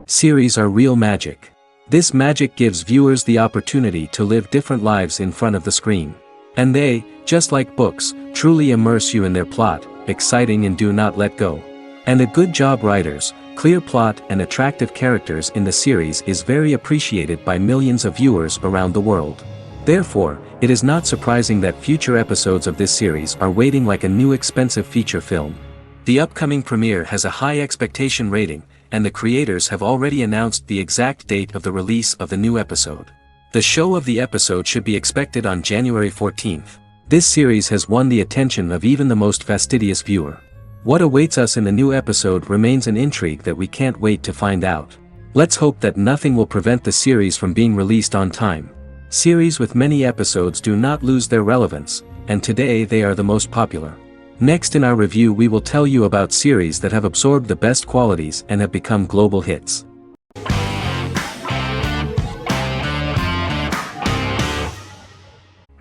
Series are real magic. This magic gives viewers the opportunity to live different lives in front of the screen. And they, just like books, truly immerse you in their plot, exciting and do not let go. And a good job writers, clear plot and attractive characters in the series is very appreciated by millions of viewers around the world. Therefore, it is not surprising that future episodes of this series are waiting like a new expensive feature film. The upcoming premiere has a high expectation rating, and the creators have already announced the exact date of the release of the new episode. The show of the episode should be expected on January 14th. This series has won the attention of even the most fastidious viewer. What awaits us in the new episode remains an intrigue that we can't wait to find out. Let's hope that nothing will prevent the series from being released on time. Series with many episodes do not lose their relevance, and today they are the most popular. Next in our review we will tell you about series that have absorbed the best qualities and have become global hits.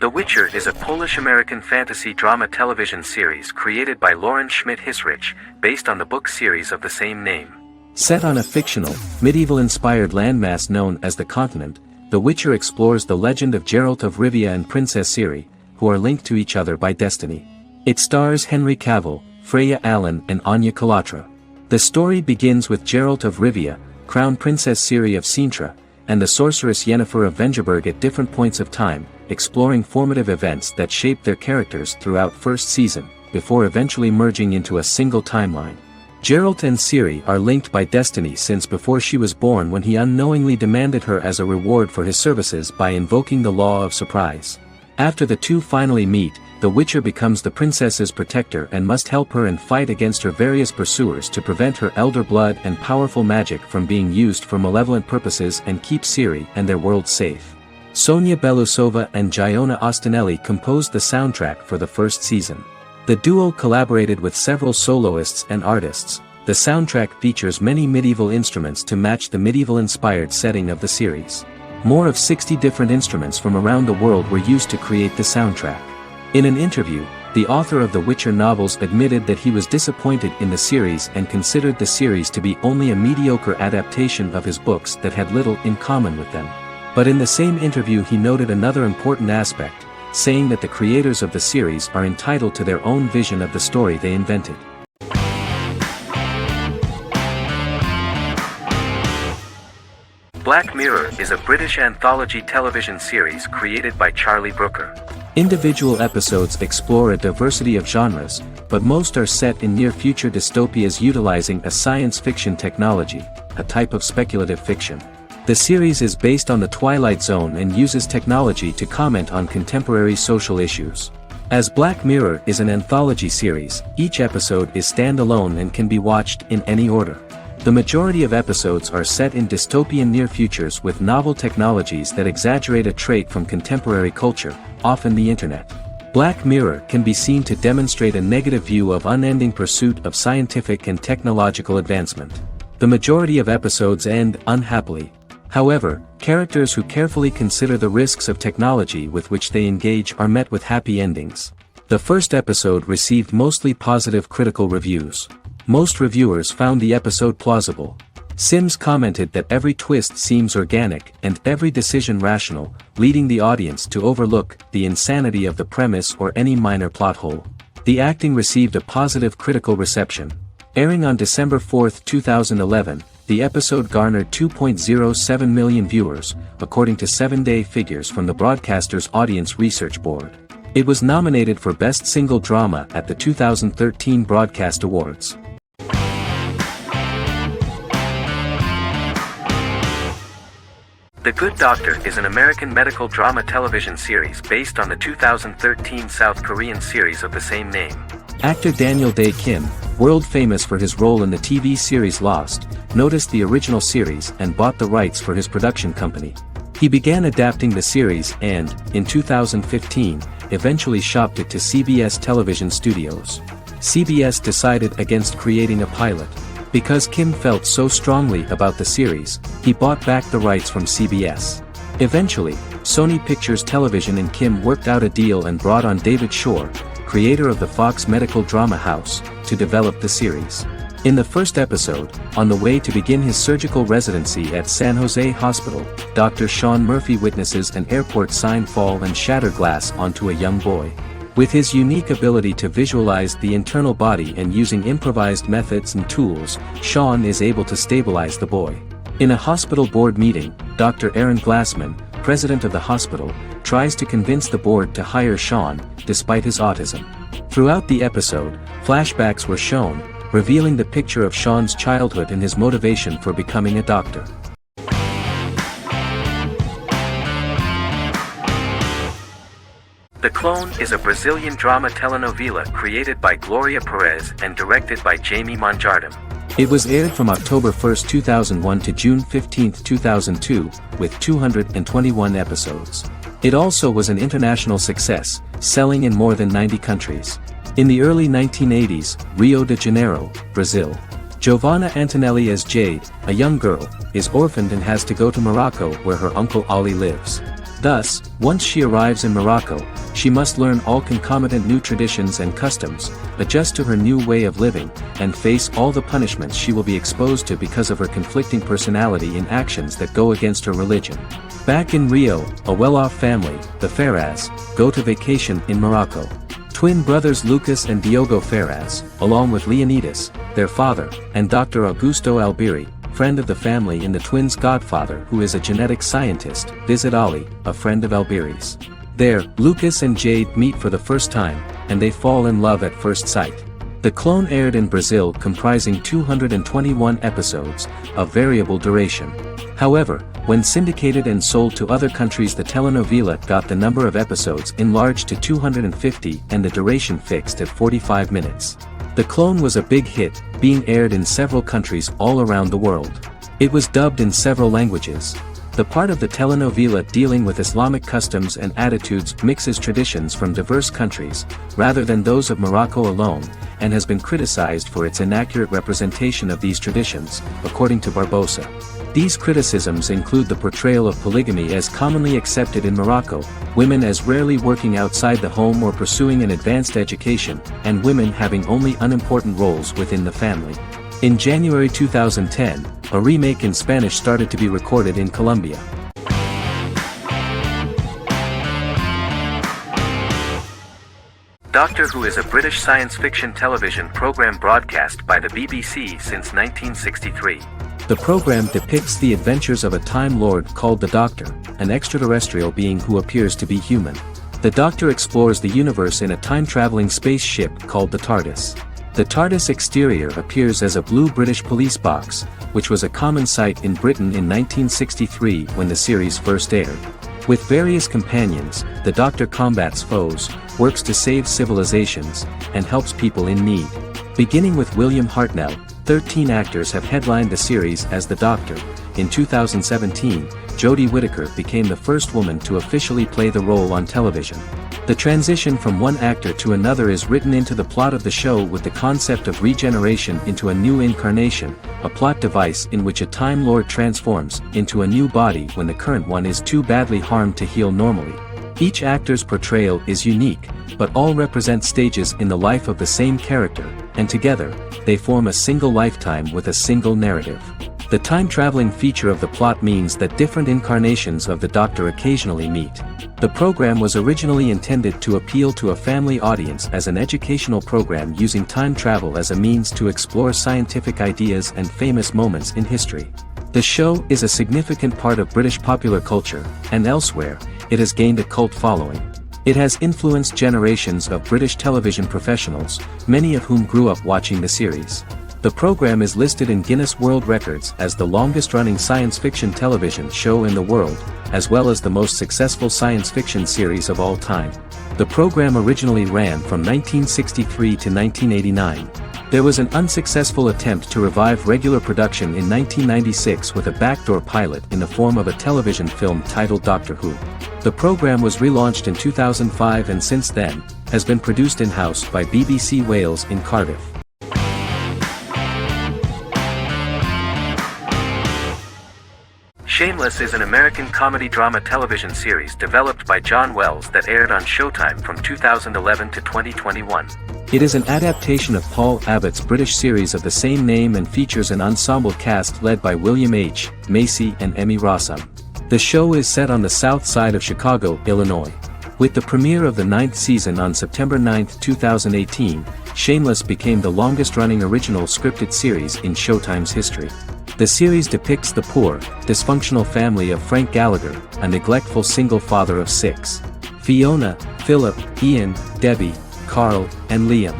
The Witcher is a Polish-American fantasy drama television series created by Lauren Schmidt-Hissrich, based on the book series of the same name. Set on a fictional, medieval-inspired landmass known as the Continent, The Witcher explores the legend of Geralt of Rivia and Princess Ciri, who are linked to each other by destiny. It stars Henry Cavill, Freya Allan and Anya Kehlata. The story begins with Geralt of Rivia, Crown Princess Ciri of Sintra, and the sorceress Yennefer of Vengerberg at different points of time, exploring formative events that shaped their characters throughout first season, before eventually merging into a single timeline. Geralt and Ciri are linked by destiny since before she was born, when he unknowingly demanded her as a reward for his services by invoking the law of surprise. After the two finally meet, the Witcher becomes the princess's protector and must help her and fight against her various pursuers to prevent her elder blood and powerful magic from being used for malevolent purposes and keep Ciri and their world safe. Sonia Belousova and Giona Ostinelli composed the soundtrack for the first season. The duo collaborated with several soloists and artists. The soundtrack features many medieval instruments to match the medieval-inspired setting of the series. More of 60 different instruments from around the world were used to create the soundtrack. In an interview, the author of the Witcher novels admitted that he was disappointed in the series and considered the series to be only a mediocre adaptation of his books that had little in common with them. But in the same interview he noted another important aspect, saying that the creators of the series are entitled to their own vision of the story they invented. Black Mirror is a British anthology television series created by Charlie Brooker. Individual episodes explore a diversity of genres, but most are set in near-future dystopias utilizing a science fiction technology, a type of speculative fiction. The series is based on the Twilight Zone and uses technology to comment on contemporary social issues. As Black Mirror is an anthology series, each episode is standalone and can be watched in any order. The majority of episodes are set in dystopian near futures with novel technologies that exaggerate a trait from contemporary culture, often the internet. Black Mirror can be seen to demonstrate a negative view of unending pursuit of scientific and technological advancement. The majority of episodes end unhappily. However, characters who carefully consider the risks of technology with which they engage are met with happy endings. The first episode received mostly positive critical reviews. Most reviewers found the episode plausible. Sims commented that every twist seems organic and every decision rational, leading the audience to overlook the insanity of the premise or any minor plot hole. The acting received a positive critical reception. Airing on December 4, 2011, the episode garnered 2.07 million viewers, according to 7-day figures from the broadcaster's Audience Research Board. It was nominated for Best Single Drama at the 2013 Broadcast Awards. The Good Doctor is an American medical drama television series based on the 2013 South Korean series of the same name. Actor Daniel Dae Kim, world famous for his role in the TV series Lost, noticed the original series and bought the rights for his production company. He began adapting the series and, in 2015, eventually shopped it to CBS Television Studios. CBS decided against creating a pilot. Because Kim felt so strongly about the series, he bought back the rights from CBS. Eventually, Sony Pictures Television and Kim worked out a deal and brought on David Shore, creator of the Fox medical drama house, to develop the series. In the first episode, on the way to begin his surgical residency at San Jose Hospital, Dr. Sean Murphy witnesses an airport sign fall and shatter glass onto a young boy. With his unique ability to visualize the internal body and using improvised methods and tools, Sean is able to stabilize the boy. In a hospital board meeting, Dr. Aaron Glassman, president of the hospital, tries to convince the board to hire Sean, despite his autism. Throughout the episode, flashbacks were shown, revealing the picture of Sean's childhood and his motivation for becoming a doctor. The Clone is a Brazilian drama telenovela created by Gloria Perez and directed by Jamie Monjardim. It was aired from October 1, 2001 to June 15, 2002, with 221 episodes. It also was an international success, selling in more than 90 countries. In the early 1980s, Rio de Janeiro, Brazil. Giovanna Antonelli as Jade, a young girl, is orphaned and has to go to Morocco where her uncle Ali lives. Thus, once she arrives in Morocco, she must learn all concomitant new traditions and customs, adjust to her new way of living, and face all the punishments she will be exposed to because of her conflicting personality and actions that go against her religion. Back in Rio, a well-off family, the Ferraz, go to vacation in Morocco. Twin brothers Lucas and Diogo Ferraz, along with Leonidas, their father, and Dr. Augusto Albiri, friend of the family and the twins' godfather who is a genetic scientist, visit Ali, a friend of Albiri's. There, Lucas and Jade meet for the first time, and they fall in love at first sight. The Clone aired in Brazil comprising 221 episodes, of variable duration. However, when syndicated and sold to other countries, the telenovela got the number of episodes enlarged to 250 and the duration fixed at 45 minutes. The Clone was a big hit, being aired in several countries all around the world. It was dubbed in several languages. The part of the telenovela dealing with Islamic customs and attitudes mixes traditions from diverse countries, rather than those of Morocco alone, and has been criticized for its inaccurate representation of these traditions, according to Barbosa. These criticisms include the portrayal of polygamy as commonly accepted in Morocco, women as rarely working outside the home or pursuing an advanced education, and women having only unimportant roles within the family. In January 2010, a remake in Spanish started to be recorded in Colombia. Doctor Who is a British science fiction television program broadcast by the BBC since 1963. The program depicts the adventures of a Time Lord called the Doctor, an extraterrestrial being who appears to be human. The Doctor explores the universe in a time-traveling spaceship called the TARDIS. The TARDIS exterior appears as a blue British police box, which was a common sight in Britain in 1963 when the series first aired. With various companions, the Doctor combats foes, works to save civilizations, and helps people in need. Beginning with William Hartnell, 13 actors have headlined the series as the Doctor. In 2017, Jodie Whittaker became the first woman to officially play the role on television. The transition from one actor to another is written into the plot of the show with the concept of regeneration into a new incarnation, a plot device in which a Time Lord transforms into a new body when the current one is too badly harmed to heal normally. Each actor's portrayal is unique, but all represent stages in the life of the same character, and together, they form a single lifetime with a single narrative. The time-traveling feature of the plot means that different incarnations of the Doctor occasionally meet. The program was originally intended to appeal to a family audience as an educational program using time travel as a means to explore scientific ideas and famous moments in history. The show is a significant part of British popular culture, and elsewhere, it has gained a cult following. It has influenced generations of British television professionals, many of whom grew up watching the series. The program is listed in Guinness World Records as the longest-running science fiction television show in the world, as well as the most successful science fiction series of all time. The program originally ran from 1963 to 1989. There was an unsuccessful attempt to revive regular production in 1996 with a backdoor pilot in the form of a television film titled Doctor Who. The program was relaunched in 2005 and since then, has been produced in-house by BBC Wales in Cardiff. Shameless is an American comedy drama television series developed by John Wells that aired on Showtime from 2011 to 2021. It is an adaptation of Paul Abbott's British series of the same name and features an ensemble cast led by William H. Macy and Emmy Rossum. The show is set on the south side of Chicago, Illinois. With the premiere of the 9th season on September 9, 2018, Shameless became the longest-running original scripted series in Showtime's history. The series depicts the poor, dysfunctional family of Frank Gallagher, a neglectful single father of 6. Fiona, Philip, Ian, Debbie, Carl, and Liam.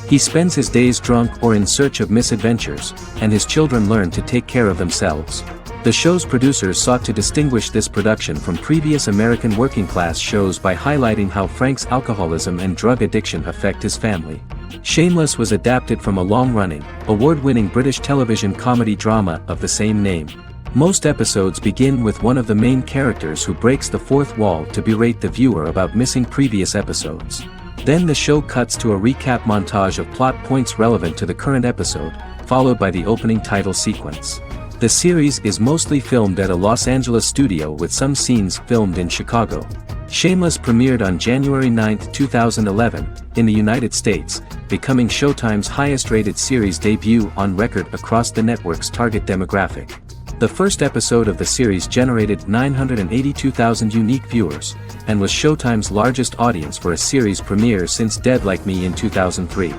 He spends his days drunk or in search of misadventures, and his children learn to take care of themselves. The show's producers sought to distinguish this production from previous American working-class shows by highlighting how Frank's alcoholism and drug addiction affect his family. Shameless was adapted from a long-running, award-winning British television comedy drama of the same name. Most episodes begin with one of the main characters who breaks the fourth wall to berate the viewer about missing previous episodes. Then the show cuts to a recap montage of plot points relevant to the current episode, followed by the opening title sequence. The series is mostly filmed at a Los Angeles studio with some scenes filmed in Chicago. Shameless premiered on January 9, 2011, in the United States, becoming Showtime's highest-rated series debut on record across the network's target demographic. The first episode of the series generated 982,000 unique viewers, and was Showtime's largest audience for a series premiere since Dead Like Me in 2003.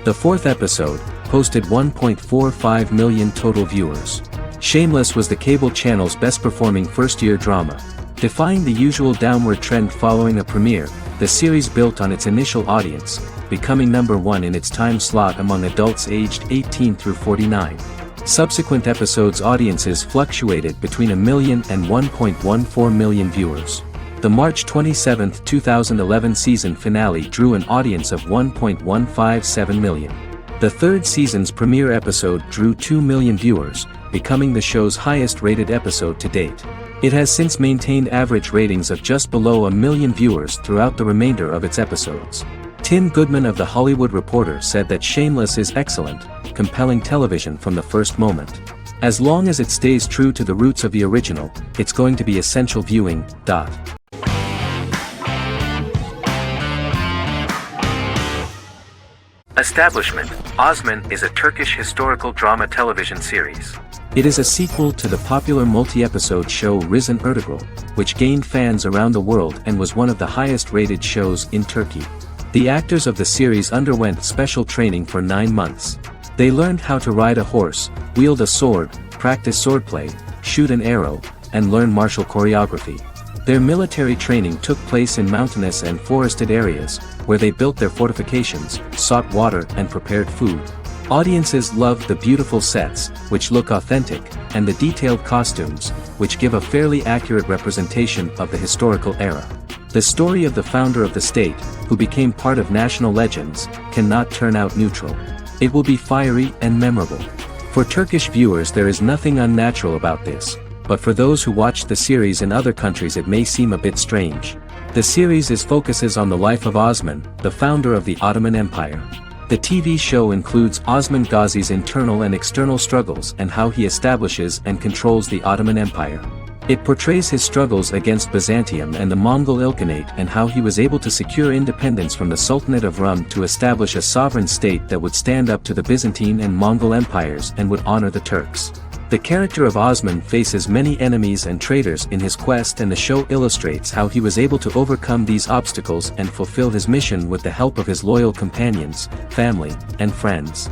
The fourth episode posted 1.45 million total viewers. Shameless was the cable channel's best-performing first-year drama. Defying the usual downward trend following a premiere, the series built on its initial audience, becoming number 1 in its time slot among adults aged 18 through 49. Subsequent episodes' audiences fluctuated between 1 million and 1.14 million viewers. The March 27, 2011 season finale drew an audience of 1.157 million. The third season's premiere episode drew 2 million viewers, becoming the show's highest-rated episode to date. It has since maintained average ratings of just below 1 million viewers throughout the remainder of its episodes. Tim Goodman of The Hollywood Reporter said that Shameless is excellent, compelling television from the first moment. As long as it stays true to the roots of the original, it's going to be essential viewing. Establishment. Osman is a Turkish historical drama television series. It is a sequel to the popular multi-episode show Risen Ertugrul, which gained fans around the world and was one of the highest-rated shows in Turkey. The actors of the series underwent special training for 9 months. They learned how to ride a horse, wield a sword, practice swordplay, shoot an arrow, and learn martial choreography. Their military training took place in mountainous and forested areas, where they built their fortifications, sought water and prepared food. Audiences loved the beautiful sets, which look authentic, and the detailed costumes, which give a fairly accurate representation of the historical era. The story of the founder of the state, who became part of national legends, cannot turn out neutral. It will be fiery and memorable. For Turkish viewers there is nothing unnatural about this, but for those who watched the series in other countries it may seem a bit strange. The series focuses on the life of Osman, the founder of the Ottoman Empire. The TV show includes Osman Ghazi's internal and external struggles and how he establishes and controls the Ottoman Empire. It portrays his struggles against Byzantium and the Mongol Ilkhanate and how he was able to secure independence from the Sultanate of Rum to establish a sovereign state that would stand up to the Byzantine and Mongol empires and would honor the Turks. The character of Osman faces many enemies and traitors in his quest, and the show illustrates how he was able to overcome these obstacles and fulfill his mission with the help of his loyal companions, family, and friends.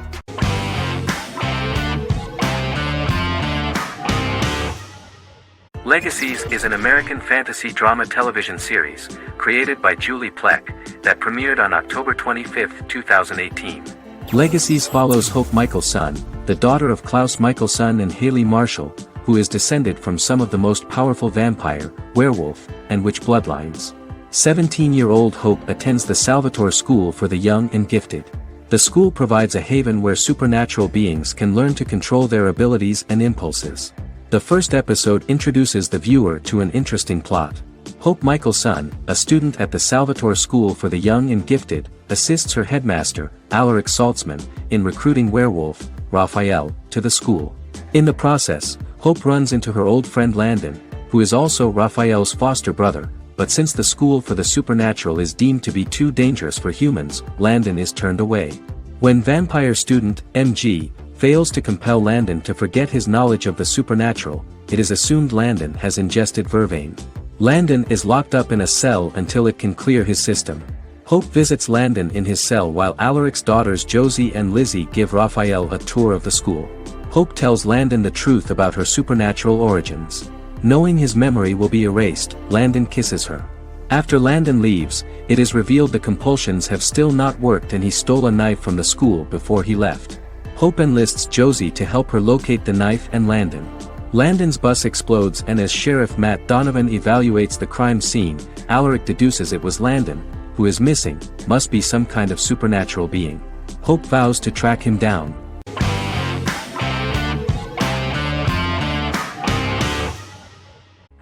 Legacies is an American fantasy drama television series, created by Julie Plec, that premiered on October 25, 2018. Legacies follows Hope Michelson, the daughter of Klaus Michelson and Haley Marshall, who is descended from some of the most powerful vampire, werewolf, and witch bloodlines. 17-year-old Hope attends the Salvatore School for the Young and Gifted. The school provides a haven where supernatural beings can learn to control their abilities and impulses. The first episode introduces the viewer to an interesting plot. Hope Michelson, a student at the Salvatore School for the Young and Gifted, assists her headmaster, Alaric Saltzman, in recruiting werewolf, Raphael, to the school. In the process, Hope runs into her old friend Landon, who is also Raphael's foster brother, but since the school for the supernatural is deemed to be too dangerous for humans, Landon is turned away. When vampire student, MG, fails to compel Landon to forget his knowledge of the supernatural, it is assumed Landon has ingested vervain. Landon is locked up in a cell until it can clear his system. Hope visits Landon in his cell while Alaric's daughters Josie and Lizzie give Raphael a tour of the school. Hope tells Landon the truth about her supernatural origins. Knowing his memory will be erased, Landon kisses her. After Landon leaves, it is revealed the compulsions have still not worked and he stole a knife from the school before he left. Hope enlists Josie to help her locate the knife and Landon. Landon's bus explodes and as Sheriff Matt Donovan evaluates the crime scene, Alaric deduces it was Landon, who is missing, must be some kind of supernatural being. Hope vows to track him down.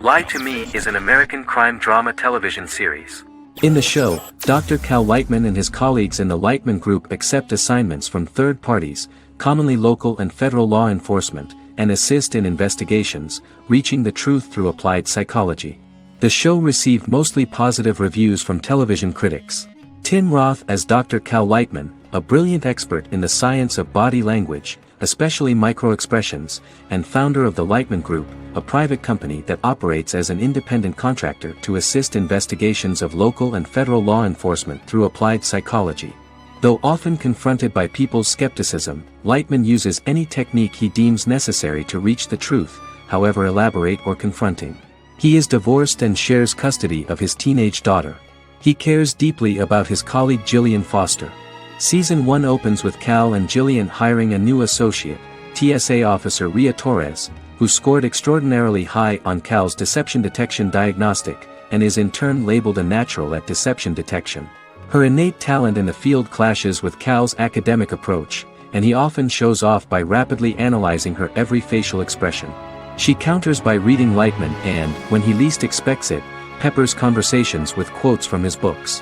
Lie to Me is an American crime drama television series. In the show, Dr. Cal Lightman and his colleagues in the Lightman Group accept assignments from third parties, commonly local and federal law enforcement, and assist in investigations, reaching the truth through applied psychology. The show received mostly positive reviews from television critics. Tim Roth as Dr. Cal Lightman, a brilliant expert in the science of body language, especially microexpressions, and founder of the Lightman Group, a private company that operates as an independent contractor to assist investigations of local and federal law enforcement through applied psychology. Though often confronted by people's skepticism, Lightman uses any technique he deems necessary to reach the truth, however elaborate or confronting. He is divorced and shares custody of his teenage daughter. He cares deeply about his colleague Gillian Foster. Season 1 opens with Cal and Gillian hiring a new associate, TSA officer Ria Torres, who scored extraordinarily high on Cal's deception detection diagnostic, and is in turn labeled a natural at deception detection. Her innate talent in the field clashes with Cal's academic approach, and he often shows off by rapidly analyzing her every facial expression. She counters by reading Lightman and, when he least expects it, peppers conversations with quotes from his books.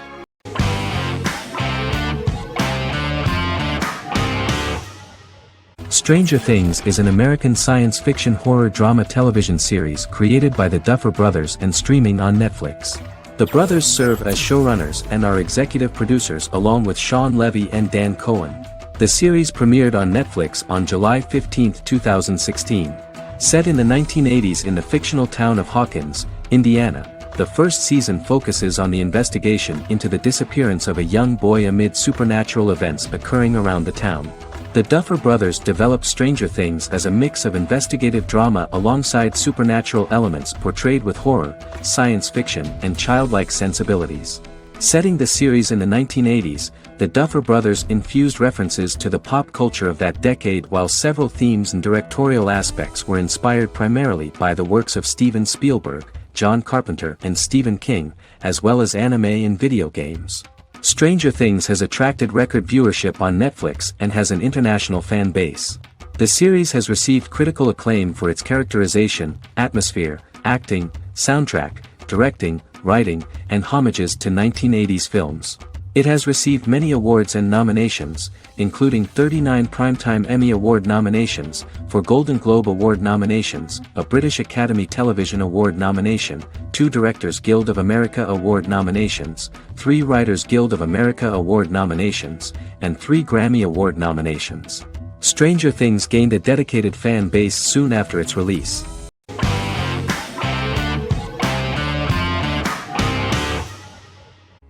Stranger Things is an American science fiction horror drama television series created by the Duffer Brothers and streaming on Netflix. The brothers serve as showrunners and are executive producers along with Sean Levy and Dan Cohen. The series premiered on Netflix on July 15, 2016. Set in the 1980s in the fictional town of Hawkins, Indiana, the first season focuses on the investigation into the disappearance of a young boy amid supernatural events occurring around the town. The Duffer Brothers developed Stranger Things as a mix of investigative drama alongside supernatural elements portrayed with horror, science fiction, and childlike sensibilities. Setting the series in the 1980s, the Duffer Brothers infused references to the pop culture of that decade while several themes and directorial aspects were inspired primarily by the works of Steven Spielberg, John Carpenter and Stephen King, as well as anime and video games. Stranger Things has attracted record viewership on Netflix and has an international fan base. The series has received critical acclaim for its characterization, atmosphere, acting, soundtrack, directing, writing, and homages to 1980s films. It has received many awards and nominations, including 39 Primetime Emmy Award nominations, 4 Golden Globe Award nominations, a British Academy Television Award nomination, 2 Directors Guild of America Award nominations, 3 Writers Guild of America Award nominations, and 3 Grammy Award nominations. Stranger Things gained a dedicated fan base soon after its release.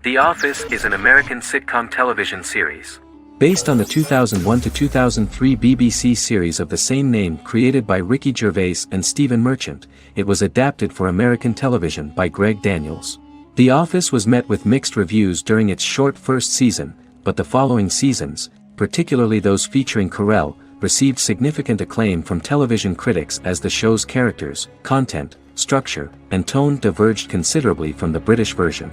The Office is an American sitcom television series. Based on the 2001-2003 BBC series of the same name created by Ricky Gervais and Stephen Merchant, it was adapted for American television by Greg Daniels. The Office was met with mixed reviews during its short first season, but the following seasons, particularly those featuring Carell, received significant acclaim from television critics as the show's characters, content, structure, and tone diverged considerably from the British version.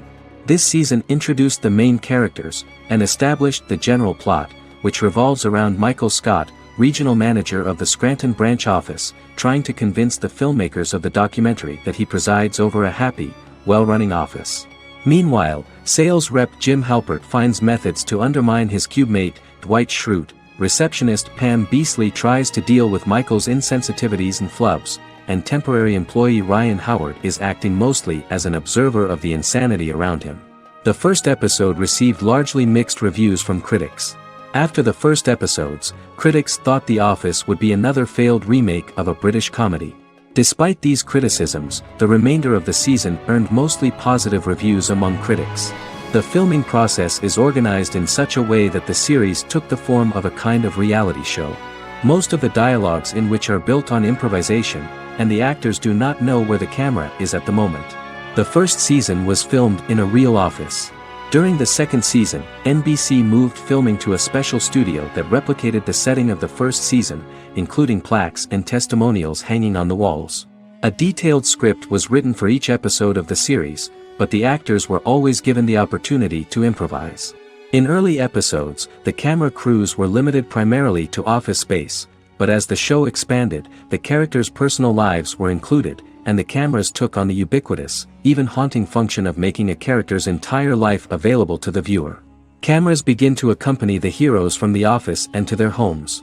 This season introduced the main characters, and established the general plot, which revolves around Michael Scott, regional manager of the Scranton branch office, trying to convince the filmmakers of the documentary that he presides over a happy, well-running office. Meanwhile, sales rep Jim Halpert finds methods to undermine his cubemate, Dwight Schrute. Receptionist Pam Beasley tries to deal with Michael's insensitivities and flubs, and temporary employee Ryan Howard is acting mostly as an observer of the insanity around him. The first episode received largely mixed reviews from critics. After the first episodes, critics thought The Office would be another failed remake of a British comedy. Despite these criticisms, the remainder of the season earned mostly positive reviews among critics. The filming process is organized in such a way that the series took the form of a kind of reality show. Most of the dialogues in which are built on improvisation, and the actors do not know where the camera is at the moment. The first season was filmed in a real office. During the second season, NBC moved filming to a special studio that replicated the setting of the first season, including plaques and testimonials hanging on the walls. A detailed script was written for each episode of the series, but the actors were always given the opportunity to improvise. In early episodes, the camera crews were limited primarily to office space, but as the show expanded, the characters' personal lives were included, and the cameras took on the ubiquitous, even haunting function of making a character's entire life available to the viewer. Cameras begin to accompany the heroes from the office and to their homes.